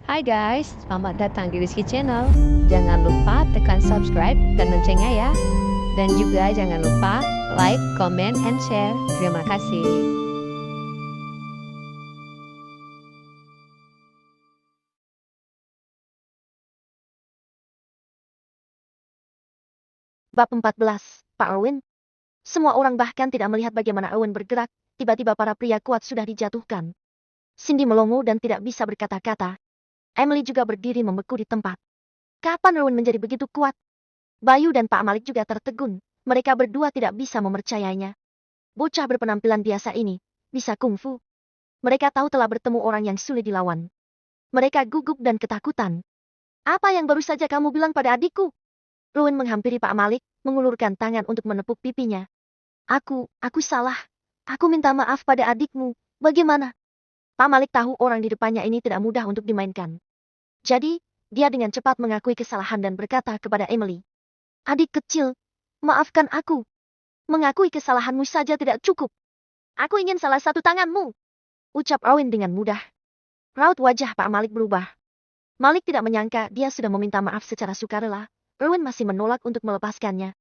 Hai guys, selamat datang di Rizky Channel. Jangan lupa tekan subscribe dan loncengnya ya. Dan juga jangan lupa like, comment, and share. Terima kasih. Bab 14, Pak Owen. Semua orang bahkan tidak melihat bagaimana Owen bergerak, tiba-tiba para pria kuat sudah dijatuhkan. Cindy melongo dan tidak bisa berkata-kata. Emily juga berdiri membeku di tempat. Kapan Owen menjadi begitu kuat? Bayu dan Pak Malik juga tertegun. Mereka berdua tidak bisa mempercayainya. Bocah berpenampilan biasa ini, bisa kungfu. Mereka tahu telah bertemu orang yang sulit dilawan. Mereka gugup dan ketakutan. Apa yang baru saja kamu bilang pada adikku? Rowan menghampiri Pak Malik, mengulurkan tangan untuk menepuk pipinya. Aku salah. Aku minta maaf pada adikmu. Bagaimana? Pak Malik tahu orang di depannya ini tidak mudah untuk dimainkan. Jadi, dia dengan cepat mengakui kesalahan dan berkata kepada Emily. Adik kecil, maafkan aku. Mengakui kesalahanmu saja tidak cukup. Aku ingin salah satu tanganmu. Ucap Owen dengan mudah. Raut wajah Pak Malik berubah. Malik tidak menyangka dia sudah meminta maaf secara sukarela. Owen masih menolak untuk melepaskannya.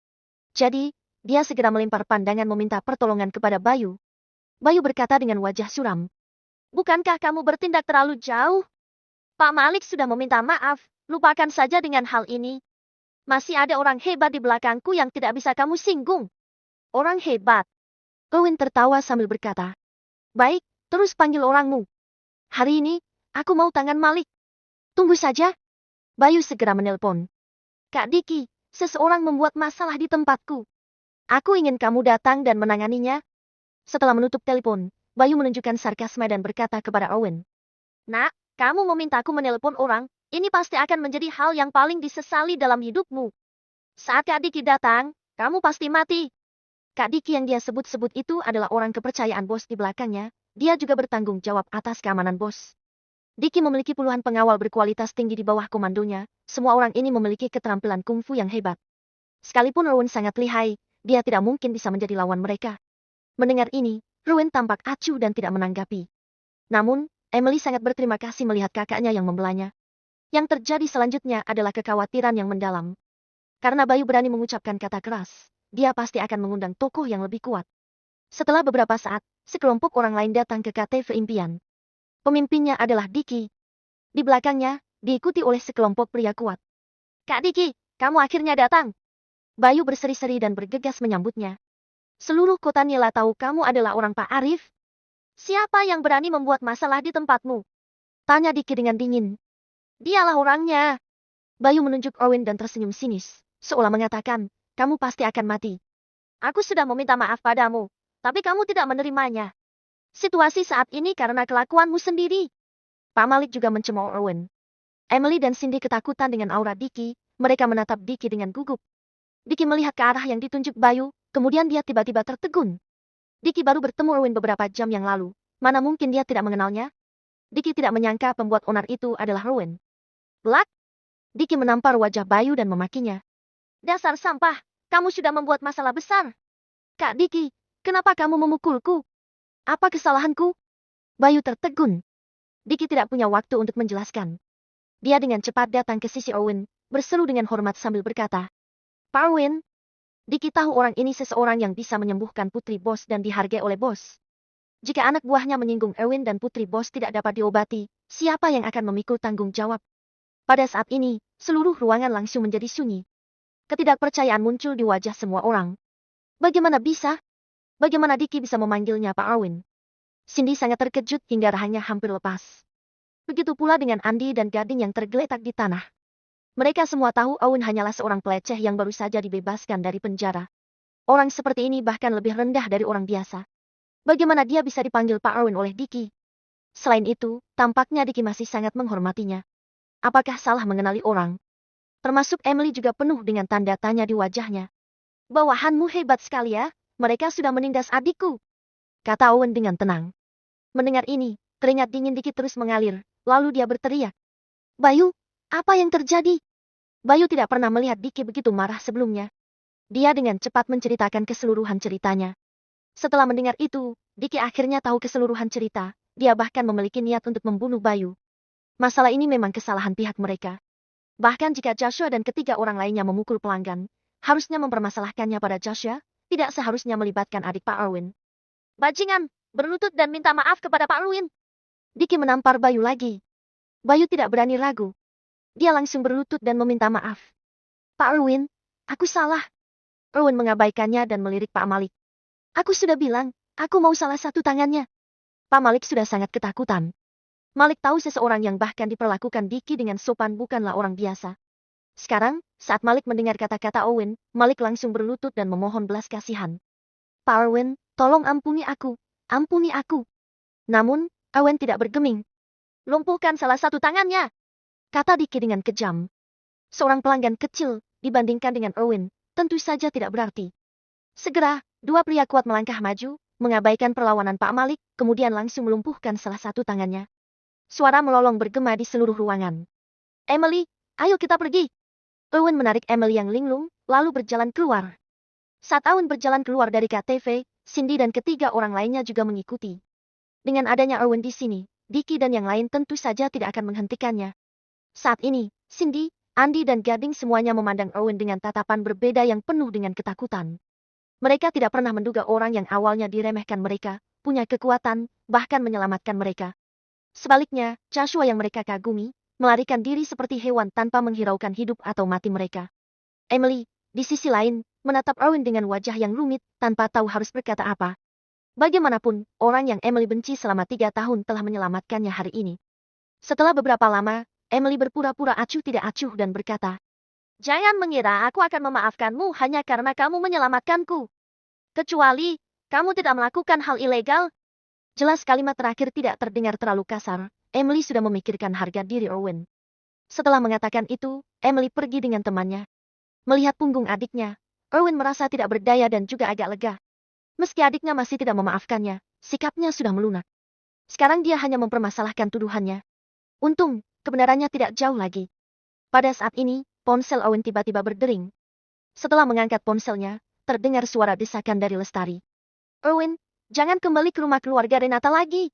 Jadi, dia segera melempar pandangan meminta pertolongan kepada Bayu. Bayu berkata dengan wajah suram. Bukankah kamu bertindak terlalu jauh? Pak Malik sudah meminta maaf, lupakan saja dengan hal ini. Masih ada orang hebat di belakangku yang tidak bisa kamu singgung. Orang hebat. Owen tertawa sambil berkata. Baik, terus panggil orangmu. Hari ini, aku mau tangan Malik. Tunggu saja. Bayu segera menelpon. Kak Diki, seseorang membuat masalah di tempatku. Aku ingin kamu datang dan menanganinya. Setelah menutup telepon, Bayu menunjukkan sarkasme dan berkata kepada Owen. Nak, kamu memintaku menelpon orang, ini pasti akan menjadi hal yang paling disesali dalam hidupmu. Saat Kak Diki datang, kamu pasti mati. Kak Diki yang dia sebut-sebut itu adalah orang kepercayaan bos di belakangnya, dia juga bertanggung jawab atas keamanan bos. Diki memiliki puluhan pengawal berkualitas tinggi di bawah komandonya, semua orang ini memiliki keterampilan kungfu yang hebat. Sekalipun Rowan sangat lihai, dia tidak mungkin bisa menjadi lawan mereka. Mendengar ini, Rowan tampak acuh dan tidak menanggapi. Namun, Emily sangat berterima kasih melihat kakaknya yang membelanya. Yang terjadi selanjutnya adalah kekhawatiran yang mendalam. Karena Bayu berani mengucapkan kata keras, dia pasti akan mengundang tokoh yang lebih kuat. Setelah beberapa saat, sekelompok orang lain datang ke KTV impian. Pemimpinnya adalah Diki. Di belakangnya, diikuti oleh sekelompok pria kuat. Kak Diki, kamu akhirnya datang. Bayu berseri-seri dan bergegas menyambutnya. Seluruh kota Nila tahu kamu adalah orang Pak Arif. Siapa yang berani membuat masalah di tempatmu? Tanya Diki dengan dingin. Dialah orangnya. Bayu menunjuk Owen dan tersenyum sinis, seolah mengatakan, kamu pasti akan mati. Aku sudah meminta maaf padamu, tapi kamu tidak menerimanya. Situasi saat ini karena kelakuanmu sendiri. Pak Malik juga mencemooh Owen. Emily dan Cindy ketakutan dengan aura Diki, mereka menatap Diki dengan gugup. Diki melihat ke arah yang ditunjuk Bayu, kemudian dia tiba-tiba tertegun. Diki baru bertemu Owen beberapa jam yang lalu, mana mungkin dia tidak mengenalnya? Diki tidak menyangka pembuat onar itu adalah Owen. Belak! Diki menampar wajah Bayu dan memakinya. Dasar sampah, kamu sudah membuat masalah besar. Kak Diki, kenapa kamu memukulku? Apa kesalahanku? Bayu tertegun. Diki tidak punya waktu untuk menjelaskan. Dia dengan cepat datang ke sisi Owen, berseru dengan hormat sambil berkata, Pak Owen, Diki tahu orang ini seseorang yang bisa menyembuhkan putri bos dan dihargai oleh bos. Jika anak buahnya menyinggung Owen dan putri bos tidak dapat diobati, siapa yang akan memikul tanggung jawab? Pada saat ini, seluruh ruangan langsung menjadi sunyi. Ketidakpercayaan muncul di wajah semua orang. Bagaimana bisa? Bagaimana Diki bisa memanggilnya Pak Owen? Cindy sangat terkejut hingga rahangnya hampir lepas. Begitu pula dengan Andi dan Gading yang tergeletak di tanah. Mereka semua tahu Owen hanyalah seorang peleceh yang baru saja dibebaskan dari penjara. Orang seperti ini bahkan lebih rendah dari orang biasa. Bagaimana dia bisa dipanggil Pak Owen oleh Diki? Selain itu, tampaknya Diki masih sangat menghormatinya. Apakah salah mengenali orang? Termasuk Emily juga penuh dengan tanda tanya di wajahnya. Bawahanmu hebat sekali ya, mereka sudah menindas adikku. Kata Owen dengan tenang. Mendengar ini, keringat dingin Diki terus mengalir, lalu dia berteriak. Bayu, apa yang terjadi? Bayu tidak pernah melihat Diki begitu marah sebelumnya. Dia dengan cepat menceritakan keseluruhan ceritanya. Setelah mendengar itu, Diki akhirnya tahu keseluruhan cerita, dia bahkan memiliki niat untuk membunuh Bayu. Masalah ini memang kesalahan pihak mereka. Bahkan jika Joshua dan ketiga orang lainnya memukul pelanggan, harusnya mempermasalahkannya pada Joshua, tidak seharusnya melibatkan adik Pak Erwin. Bajingan, berlutut dan minta maaf kepada Pak Erwin. Diki menampar Bayu lagi. Bayu tidak berani ragu. Dia langsung berlutut dan meminta maaf. Pak Erwin, aku salah. Erwin mengabaikannya dan melirik Pak Malik. Aku sudah bilang, aku mau salah satu tangannya. Pak Malik sudah sangat ketakutan. Malik tahu seseorang yang bahkan diperlakukan Diki dengan sopan bukanlah orang biasa. Sekarang, saat Malik mendengar kata-kata Owen, Malik langsung berlutut dan memohon belas kasihan. Pak Owen, tolong ampuni aku. Ampuni aku. Namun, Owen tidak bergeming. Lumpuhkan salah satu tangannya, kata Diki dengan kejam. Seorang pelanggan kecil, dibandingkan dengan Owen, tentu saja tidak berarti. Segera, dua pria kuat melangkah maju, mengabaikan perlawanan Pak Malik, kemudian langsung melumpuhkan salah satu tangannya. Suara melolong bergema di seluruh ruangan. Emily, ayo kita pergi. Owen menarik Emily yang linglung, lalu berjalan keluar. Saat Owen berjalan keluar dari KTV, Cindy dan ketiga orang lainnya juga mengikuti. Dengan adanya Owen di sini, Diki dan yang lain tentu saja tidak akan menghentikannya. Saat ini, Cindy, Andy dan Gading semuanya memandang Owen dengan tatapan berbeda yang penuh dengan ketakutan. Mereka tidak pernah menduga orang yang awalnya diremehkan mereka, punya kekuatan, bahkan menyelamatkan mereka. Sebaliknya, Joshua yang mereka kagumi, melarikan diri seperti hewan tanpa menghiraukan hidup atau mati mereka. Emily, di sisi lain, menatap Owen dengan wajah yang rumit, tanpa tahu harus berkata apa. Bagaimanapun, orang yang Emily benci selama 3 tahun telah menyelamatkannya hari ini. Setelah beberapa lama, Emily berpura-pura acuh tidak acuh dan berkata, "Jangan mengira aku akan memaafkanmu hanya karena kamu menyelamatkanku. Kecuali, kamu tidak melakukan hal ilegal." Jelas kalimat terakhir tidak terdengar terlalu kasar, Emily sudah memikirkan harga diri Owen. Setelah mengatakan itu, Emily pergi dengan temannya. Melihat punggung adiknya, Owen merasa tidak berdaya dan juga agak lega. Meski adiknya masih tidak memaafkannya, sikapnya sudah melunak. Sekarang dia hanya mempermasalahkan tuduhannya. Untung, kebenarannya tidak jauh lagi. Pada saat ini, ponsel Owen tiba-tiba berdering. Setelah mengangkat ponselnya, terdengar suara desakan dari Lestari. Owen, jangan kembali ke rumah keluarga Renata lagi.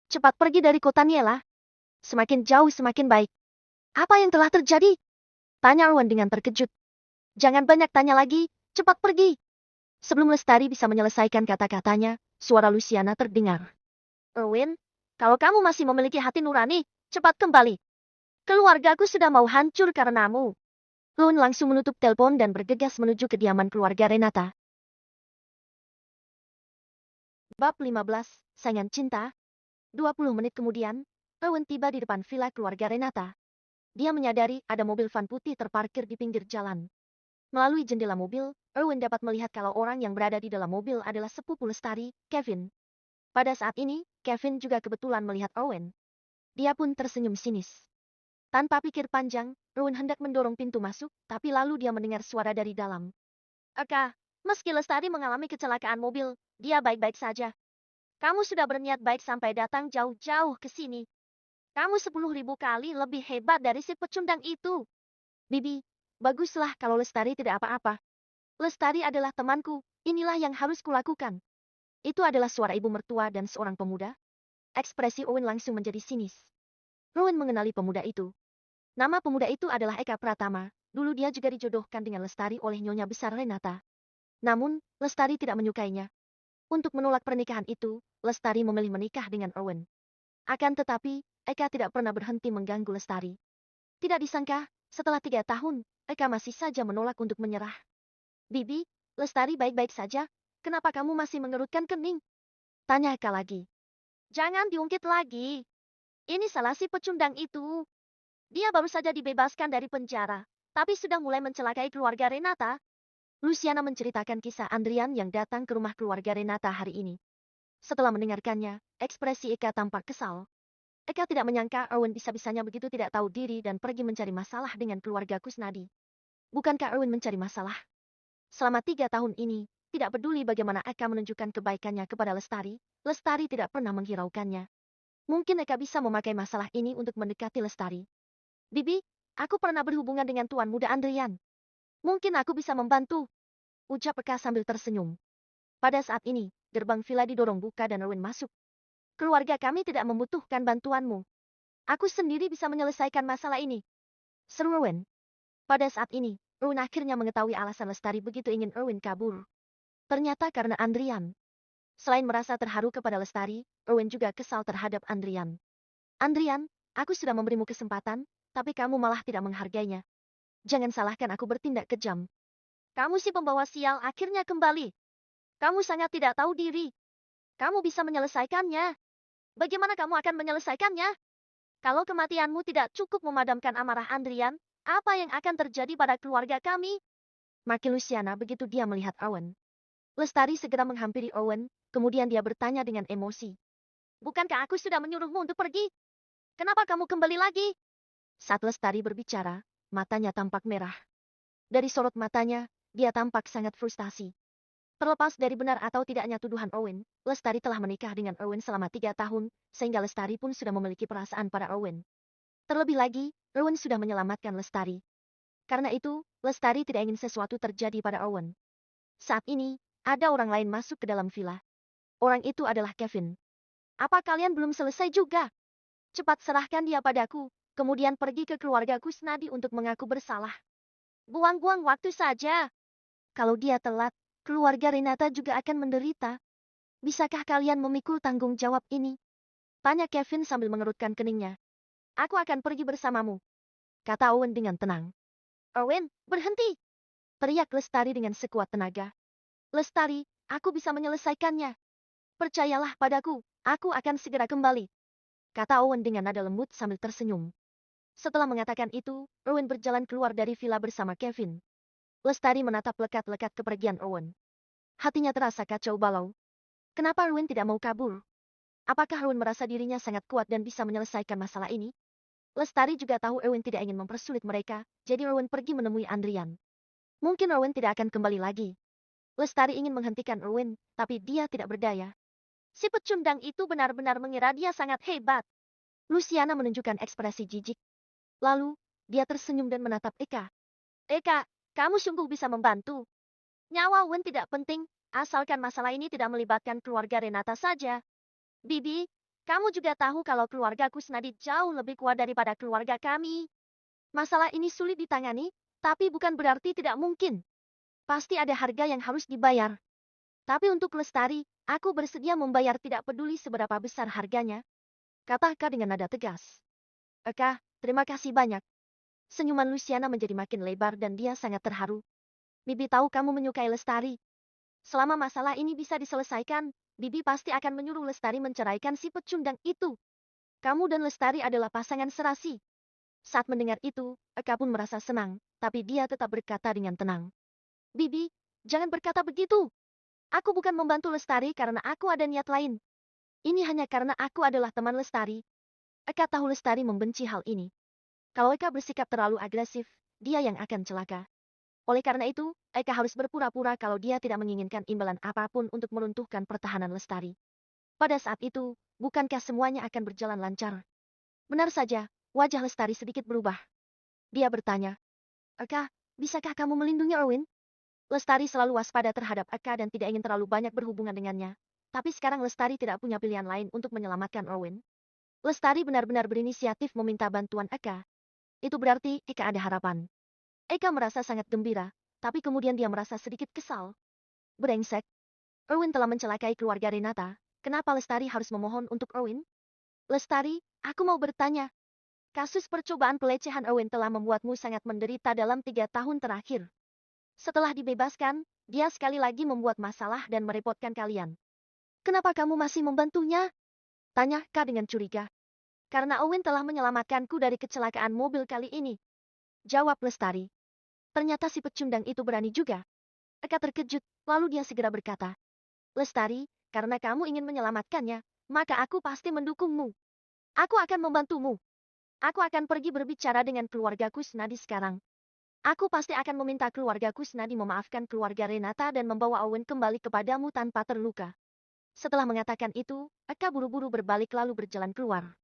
Cepat pergi dari kota Niela. Semakin jauh semakin baik. Apa yang telah terjadi? Tanya Owen dengan terkejut. Jangan banyak tanya lagi, cepat pergi. Sebelum Lestari bisa menyelesaikan kata-katanya, suara Luciana terdengar. Owen, kalau kamu masih memiliki hati nurani, cepat kembali. Keluargaku sudah mau hancur karenamu. Owen langsung menutup telepon dan bergegas menuju kediaman keluarga Renata. Bab 15, Saingan Cinta. 20 menit kemudian, Owen tiba di depan villa keluarga Renata. Dia menyadari ada mobil van putih terparkir di pinggir jalan. Melalui jendela mobil, Owen dapat melihat kalau orang yang berada di dalam mobil adalah sepupu Lestari, Kevin. Pada saat ini, Kevin juga kebetulan melihat Owen. Dia pun tersenyum sinis. Tanpa pikir panjang, Owen hendak mendorong pintu masuk, tapi lalu dia mendengar suara dari dalam. Eka, meski Lestari mengalami kecelakaan mobil, dia baik-baik saja. Kamu sudah berniat baik sampai datang jauh-jauh ke sini. Kamu 10.000 kali lebih hebat dari si pecundang itu. Bibi, baguslah kalau Lestari tidak apa-apa. Lestari adalah temanku, inilah yang harus kulakukan. Itu adalah suara ibu mertua dan seorang pemuda. Ekspresi Owen langsung menjadi sinis. Owen mengenali pemuda itu. Nama pemuda itu adalah Eka Pratama, dulu dia juga dijodohkan dengan Lestari oleh nyonya besar Renata. Namun, Lestari tidak menyukainya. Untuk menolak pernikahan itu, Lestari memilih menikah dengan Owen. Akan tetapi, Eka tidak pernah berhenti mengganggu Lestari. Tidak disangka, setelah 3 tahun, Eka masih saja menolak untuk menyerah. Bibi, Lestari baik-baik saja, kenapa kamu masih mengerutkan kening? Tanya Eka lagi. Jangan diungkit lagi. Ini salah si pecundang itu. Dia baru saja dibebaskan dari penjara, tapi sudah mulai mencelakai keluarga Renata. Luciana menceritakan kisah Andrian yang datang ke rumah keluarga Renata hari ini. Setelah mendengarkannya, ekspresi Eka tampak kesal. Eka tidak menyangka Owen bisa-bisanya begitu tidak tahu diri dan pergi mencari masalah dengan keluarga Kusnadi. Bukankah Owen mencari masalah? Selama 3 tahun ini, tidak peduli bagaimana Eka menunjukkan kebaikannya kepada Lestari, Lestari tidak pernah menghiraukannya. Mungkin Eka bisa memakai masalah ini untuk mendekati Lestari. Bibi, aku pernah berhubungan dengan Tuan Muda Andrian. Mungkin aku bisa membantu, ucap Eka sambil tersenyum. Pada saat ini, gerbang villa didorong buka dan Owen masuk. Keluarga kami tidak membutuhkan bantuanmu. Aku sendiri bisa menyelesaikan masalah ini. Seru Erwin. Pada saat ini, Erwin akhirnya mengetahui alasan Lestari begitu ingin Erwin kabur. Ternyata karena Andrian. Selain merasa terharu kepada Lestari, Erwin juga kesal terhadap Andrian. Andrian, aku sudah memberimu kesempatan, tapi kamu malah tidak menghargainya. Jangan salahkan aku bertindak kejam. Kamu si pembawa sial akhirnya kembali. Kamu sangat tidak tahu diri. Kamu bisa menyelesaikannya. Bagaimana kamu akan menyelesaikannya? Kalau kematianmu tidak cukup memadamkan amarah Andrian, apa yang akan terjadi pada keluarga kami? Maki Luciana begitu dia melihat Owen. Lestari segera menghampiri Owen, kemudian dia bertanya dengan emosi. Bukankah aku sudah menyuruhmu untuk pergi? Kenapa kamu kembali lagi? Saat Lestari berbicara, matanya tampak merah. Dari sorot matanya, dia tampak sangat frustasi. Terlepas dari benar atau tidaknya tuduhan Owen, Lestari telah menikah dengan Owen selama 3 tahun, sehingga Lestari pun sudah memiliki perasaan pada Owen. Terlebih lagi, Owen sudah menyelamatkan Lestari. Karena itu, Lestari tidak ingin sesuatu terjadi pada Owen. Saat ini, ada orang lain masuk ke dalam villa. Orang itu adalah Kevin. Apa kalian belum selesai juga? Cepat serahkan dia padaku, kemudian pergi ke keluarga Kusnadi untuk mengaku bersalah. Buang-buang waktu saja. Kalau dia telat, keluarga Renata juga akan menderita. Bisakah kalian memikul tanggung jawab ini? Tanya Kevin sambil mengerutkan keningnya. Aku akan pergi bersamamu. Kata Owen dengan tenang. Owen, berhenti! Teriak Lestari dengan sekuat tenaga. Lestari, aku bisa menyelesaikannya. Percayalah padaku, aku akan segera kembali. Kata Owen dengan nada lembut sambil tersenyum. Setelah mengatakan itu, Owen berjalan keluar dari villa bersama Kevin. Lestari menatap lekat-lekat kepergian Owen. Hatinya terasa kacau balau. Kenapa Owen tidak mau kabur? Apakah Owen merasa dirinya sangat kuat dan bisa menyelesaikan masalah ini? Lestari juga tahu Owen tidak ingin mempersulit mereka, jadi Owen pergi menemui Andrian. Mungkin Owen tidak akan kembali lagi. Lestari ingin menghentikan Owen, tapi dia tidak berdaya. Si pecundang itu benar-benar mengira dia sangat hebat. Luciana menunjukkan ekspresi jijik. Lalu, dia tersenyum dan menatap Eka. Eka, kamu sungguh bisa membantu. Nyawa Wen tidak penting, asalkan masalah ini tidak melibatkan keluarga Renata saja. Bibi, kamu juga tahu kalau keluarga Kusnadi jauh lebih kuat daripada keluarga kami. Masalah ini sulit ditangani, tapi bukan berarti tidak mungkin. Pasti ada harga yang harus dibayar. Tapi untuk Lestari, aku bersedia membayar tidak peduli seberapa besar harganya. Kata Eka dengan nada tegas. Eka, terima kasih banyak. Senyuman Luciana menjadi makin lebar dan dia sangat terharu. Bibi tahu kamu menyukai Lestari. Selama masalah ini bisa diselesaikan, Bibi pasti akan menyuruh Lestari menceraikan si pecundang itu. Kamu dan Lestari adalah pasangan serasi. Saat mendengar itu, Eka pun merasa senang, tapi dia tetap berkata dengan tenang. Bibi, jangan berkata begitu. Aku bukan membantu Lestari karena aku ada niat lain. Ini hanya karena aku adalah teman Lestari. Eka tahu Lestari membenci hal ini. Kalau Eka bersikap terlalu agresif, dia yang akan celaka. Oleh karena itu, Eka harus berpura-pura kalau dia tidak menginginkan imbalan apapun untuk meruntuhkan pertahanan Lestari. Pada saat itu, bukankah semuanya akan berjalan lancar? Benar saja, wajah Lestari sedikit berubah. Dia bertanya, Eka, bisakah kamu melindungi Erwin? Lestari selalu waspada terhadap Eka dan tidak ingin terlalu banyak berhubungan dengannya. Tapi sekarang Lestari tidak punya pilihan lain untuk menyelamatkan Erwin. Lestari benar-benar berinisiatif meminta bantuan Eka. Itu berarti Eka ada harapan. Eka merasa sangat gembira, tapi kemudian dia merasa sedikit kesal. Brengsek. Erwin telah mencelakai keluarga Renata. Kenapa Lestari harus memohon untuk Erwin? Lestari, aku mau bertanya. Kasus percobaan pelecehan Erwin telah membuatmu sangat menderita dalam 3 tahun terakhir. Setelah dibebaskan, dia sekali lagi membuat masalah dan merepotkan kalian. Kenapa kamu masih membantunya? Tanya Kak dengan curiga. Karena Erwin telah menyelamatkanku dari kecelakaan mobil kali ini. Jawab Lestari. Ternyata si pecundang itu berani juga. Eka terkejut, lalu dia segera berkata. Lestari, karena kamu ingin menyelamatkannya, maka aku pasti mendukungmu. Aku akan membantumu. Aku akan pergi berbicara dengan keluarga Kusnadi sekarang. Aku pasti akan meminta keluarga Kusnadi memaafkan keluarga Renata dan membawa Owen kembali kepadamu tanpa terluka. Setelah mengatakan itu, Eka buru-buru berbalik lalu berjalan keluar.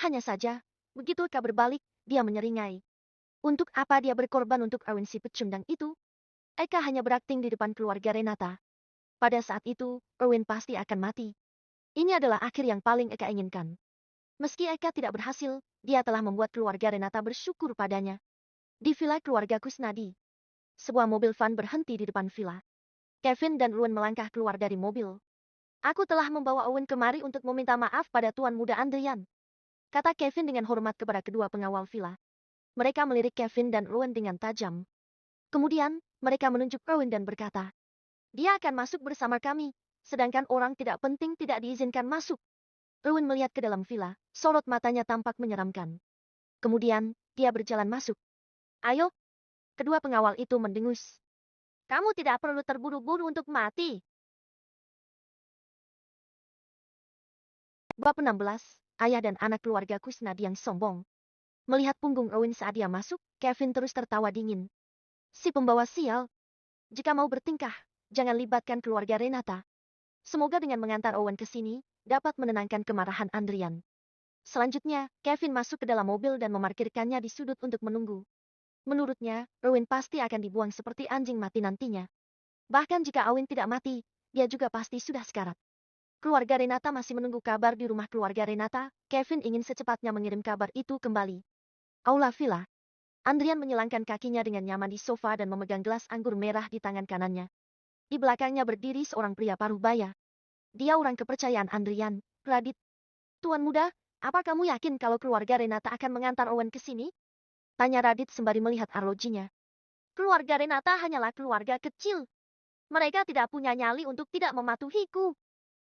Hanya saja, begitu Eka berbalik, dia menyeringai. Untuk apa dia berkorban untuk Erwin si pecundang itu? Eka hanya berakting di depan keluarga Renata. Pada saat itu, Erwin pasti akan mati. Ini adalah akhir yang paling Eka inginkan. Meski Eka tidak berhasil, dia telah membuat keluarga Renata bersyukur padanya. Di villa keluarga Kusnadi, sebuah mobil van berhenti di depan villa. Kevin dan Owen melangkah keluar dari mobil. Aku telah membawa Owen kemari untuk meminta maaf pada Tuan Muda Andrian, kata Kevin dengan hormat kepada kedua pengawal villa. Mereka melirik Kevin dan Owen dengan tajam. Kemudian, mereka menunjuk Owen dan berkata, dia akan masuk bersama kami, sedangkan orang tidak penting tidak diizinkan masuk. Owen melihat ke dalam villa, sorot matanya tampak menyeramkan. Kemudian, dia berjalan masuk. Ayo. Kedua pengawal itu mendengus. Kamu tidak perlu terburu-buru untuk mati. Bab 16, ayah dan anak keluarga Kusnadi yang sombong. Melihat punggung Owen saat dia masuk, Kevin terus tertawa dingin. Si pembawa sial. Jika mau bertingkah, jangan libatkan keluarga Renata. Semoga dengan mengantar Owen ke sini, dapat menenangkan kemarahan Andrian. Selanjutnya, Kevin masuk ke dalam mobil dan memarkirkannya di sudut untuk menunggu. Menurutnya, Owen pasti akan dibuang seperti anjing mati nantinya. Bahkan jika Owen tidak mati, dia juga pasti sudah sekarat. Keluarga Renata masih menunggu kabar di rumah keluarga Renata. Kevin ingin secepatnya mengirim kabar itu kembali. Aula villa. Andrian menyilangkan kakinya dengan nyaman di sofa dan memegang gelas anggur merah di tangan kanannya. Di belakangnya berdiri seorang pria paruh baya. Dia orang kepercayaan Andrian, Radit. Tuan Muda, apa kamu yakin kalau keluarga Renata akan mengantar Owen ke sini? Tanya Radit sembari melihat arlojinya. Keluarga Renata hanyalah keluarga kecil. Mereka tidak punya nyali untuk tidak mematuhiku.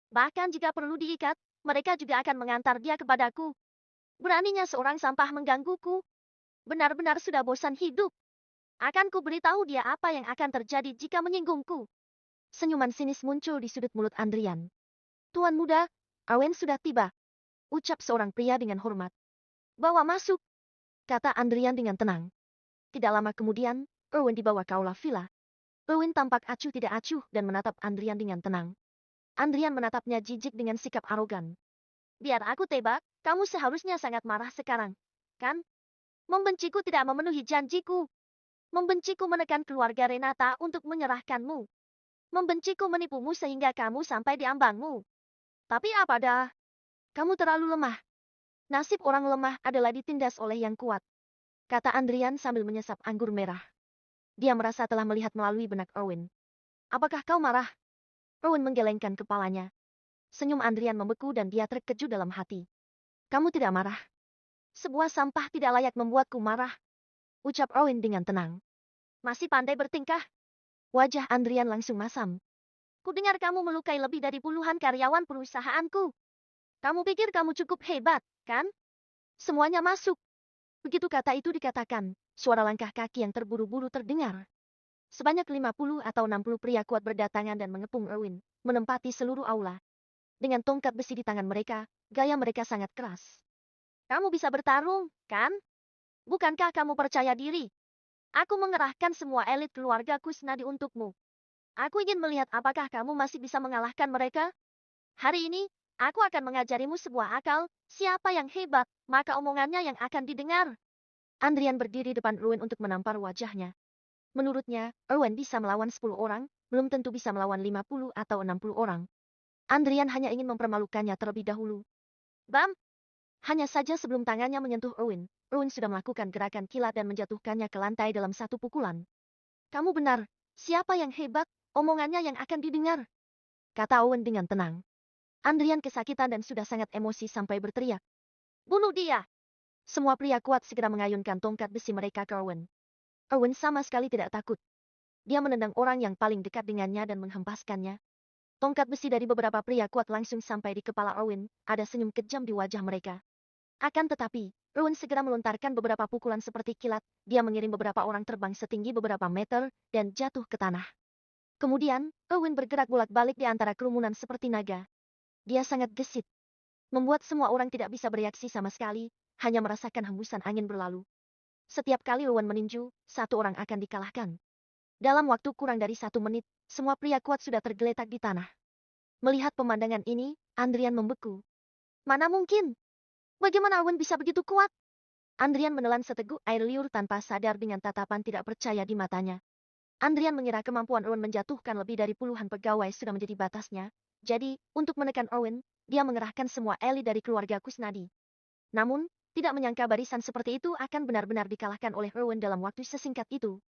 Bahkan jika perlu diikat, mereka juga akan mengantar dia kepadaku. Beraninya seorang sampah menggangguku. Benar-benar sudah bosan hidup. Akan ku beritahu dia apa yang akan terjadi jika menyinggungku. Senyuman sinis muncul di sudut mulut Andrian. Tuan Muda, Owen sudah tiba. Ucap seorang pria dengan hormat. Bawa masuk, kata Andrian dengan tenang. Tidak lama kemudian, Owen dibawa ke aula villa. Owen tampak acuh tidak acuh dan menatap Andrian dengan tenang. Andrian menatapnya jijik dengan sikap arogan. Biar aku tebak, kamu seharusnya sangat marah sekarang, kan? Membenciku tidak memenuhi janjiku. Membenciku menekan keluarga Renata untuk menyerahkanmu. Membenciku menipumu sehingga kamu sampai di ambangmu. Tapi apa dah? Kamu terlalu lemah. Nasib orang lemah adalah ditindas oleh yang kuat, kata Andrian sambil menyesap anggur merah. Dia merasa telah melihat melalui benak Owen. Apakah kau marah? Owen menggelengkan kepalanya. Senyum Andrian membeku dan dia terkejut dalam hati. Kamu tidak marah. Sebuah sampah tidak layak membuatku marah, ucap Owen dengan tenang. Masih pandai bertingkah. Wajah Andrian langsung masam. Kudengar kamu melukai lebih dari puluhan karyawan perusahaanku. Kamu pikir kamu cukup hebat, kan? Semuanya masuk. Begitu kata itu dikatakan, suara langkah kaki yang terburu-buru terdengar. Sebanyak 50 atau 60 pria kuat berdatangan dan mengepung Owen, menempati seluruh aula. Dengan tongkat besi di tangan mereka, gaya mereka sangat keras. Kamu bisa bertarung, kan? Bukankah kamu percaya diri? Aku mengerahkan semua elit keluarga Kusnadi untukmu. Aku ingin melihat apakah kamu masih bisa mengalahkan mereka. Hari ini, aku akan mengajarimu sebuah akal, siapa yang hebat, maka omongannya yang akan didengar. Andrian berdiri depan Owen untuk menampar wajahnya. Menurutnya, Owen bisa melawan 10 orang, belum tentu bisa melawan 50 atau 60 orang. Andrian hanya ingin mempermalukannya terlebih dahulu. Bam! Hanya saja sebelum tangannya menyentuh Owen, Owen sudah melakukan gerakan kilat dan menjatuhkannya ke lantai dalam satu pukulan. Kamu benar, siapa yang hebat, omongannya yang akan didengar, kata Owen dengan tenang. Andrian kesakitan dan sudah sangat emosi sampai berteriak. Bunuh dia! Semua pria kuat segera mengayunkan tongkat besi mereka ke Owen. Owen sama sekali tidak takut. Dia menendang orang yang paling dekat dengannya dan menghempaskannya. Tongkat besi dari beberapa pria kuat langsung sampai di kepala Owen, ada senyum kejam di wajah mereka. Akan tetapi, Owen segera melontarkan beberapa pukulan seperti kilat, dia mengirim beberapa orang terbang setinggi beberapa meter, dan jatuh ke tanah. Kemudian, Owen bergerak bolak-balik di antara kerumunan seperti naga. Dia sangat gesit, membuat semua orang tidak bisa bereaksi sama sekali, hanya merasakan hembusan angin berlalu. Setiap kali Owen meninju, satu orang akan dikalahkan. Dalam waktu kurang dari 1 menit, semua pria kuat sudah tergeletak di tanah. Melihat pemandangan ini, Andrian membeku. Mana mungkin? Bagaimana Owen bisa begitu kuat? Andrian menelan seteguk air liur tanpa sadar dengan tatapan tidak percaya di matanya. Andrian mengira kemampuan Owen menjatuhkan lebih dari puluhan pegawai sudah menjadi batasnya. Jadi, untuk menekan Owen, dia mengerahkan semua elit dari keluarga Kusnadi. Namun, tidak menyangka barisan seperti itu akan benar-benar dikalahkan oleh Owen dalam waktu sesingkat itu.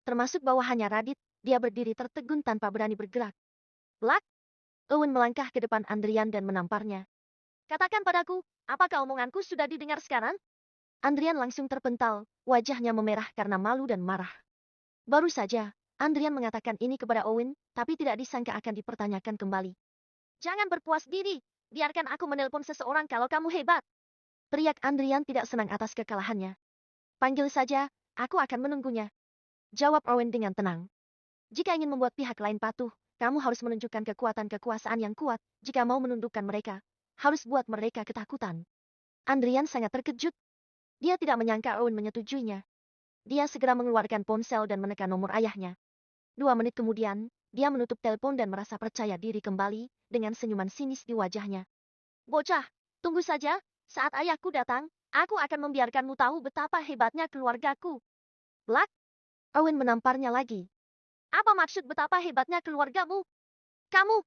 Termasuk bawahannya Radit, dia berdiri tertegun tanpa berani bergerak. Blak! Owen melangkah ke depan Andrian dan menamparnya. Katakan padaku, apakah omonganku sudah didengar sekarang? Andrian langsung terpental, wajahnya memerah karena malu dan marah. Baru saja, Andrian mengatakan ini kepada Owen, tapi tidak disangka akan dipertanyakan kembali. Jangan berpuas diri, biarkan aku menelpon seseorang kalau kamu hebat. Teriak Andrian tidak senang atas kekalahannya. Panggil saja, aku akan menunggunya. Jawab Owen dengan tenang. Jika ingin membuat pihak lain patuh, kamu harus menunjukkan kekuatan kekuasaan yang kuat. Jika mau menundukkan mereka, harus buat mereka ketakutan. Andrian sangat terkejut. Dia tidak menyangka Owen menyetujuinya. Dia segera mengeluarkan ponsel dan menekan nomor ayahnya. 2 menit kemudian, dia menutup telepon dan merasa percaya diri kembali, dengan senyuman sinis di wajahnya. Bocah, tunggu saja, saat ayahku datang, aku akan membiarkanmu tahu betapa hebatnya keluargaku. Blak! Owen menamparnya lagi. Apa maksud betapa hebatnya keluargamu? Kamu!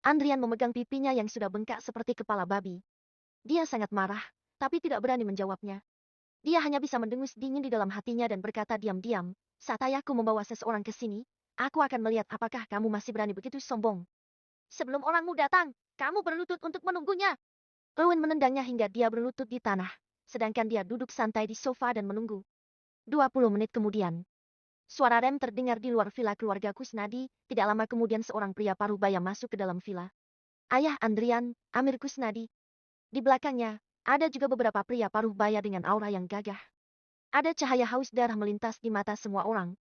Andrian memegang pipinya yang sudah bengkak seperti kepala babi. Dia sangat marah, tapi tidak berani menjawabnya. Dia hanya bisa mendengus dingin di dalam hatinya dan berkata diam-diam, saat ayahku membawa seseorang ke sini, aku akan melihat apakah kamu masih berani begitu sombong. Sebelum orangmu datang, kamu berlutut untuk menunggunya. Owen menendangnya hingga dia berlutut di tanah, sedangkan dia duduk santai di sofa dan menunggu. 20 menit kemudian, suara rem terdengar di luar villa keluarga Kusnadi, tidak lama kemudian seorang pria parubaya masuk ke dalam villa. Ayah Andrian, Amir Kusnadi. Di belakangnya, ada juga beberapa pria parubaya dengan aura yang gagah. Ada cahaya haus darah melintas di mata semua orang.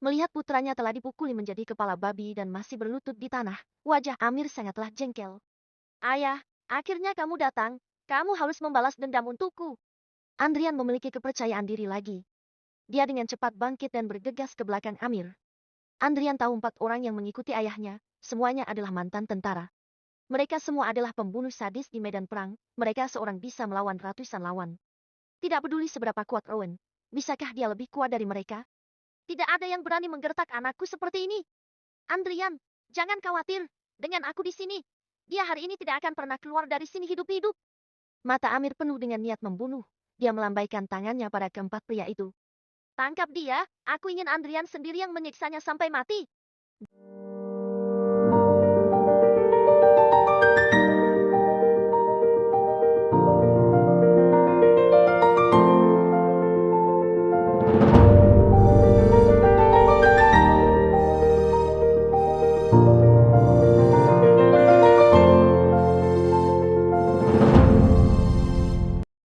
Melihat putranya telah dipukuli menjadi kepala babi dan masih berlutut di tanah, wajah Amir sangatlah jengkel. Ayah, akhirnya kamu datang, kamu harus membalas dendam untukku. Andrian memiliki kepercayaan diri lagi. Dia dengan cepat bangkit dan bergegas ke belakang Amir. Andrian tahu 4 orang yang mengikuti ayahnya, semuanya adalah mantan tentara. Mereka semua adalah pembunuh sadis di medan perang, mereka seorang bisa melawan ratusan lawan. Tidak peduli seberapa kuat Owen, bisakah dia lebih kuat dari mereka? Tidak ada yang berani menggertak anakku seperti ini. Andrian, jangan khawatir, dengan aku di sini. Dia hari ini tidak akan pernah keluar dari sini hidup-hidup. Mata Amir penuh dengan niat membunuh. Dia melambaikan tangannya pada keempat pria itu. Tangkap dia, aku ingin Andrian sendiri yang menyiksanya sampai mati.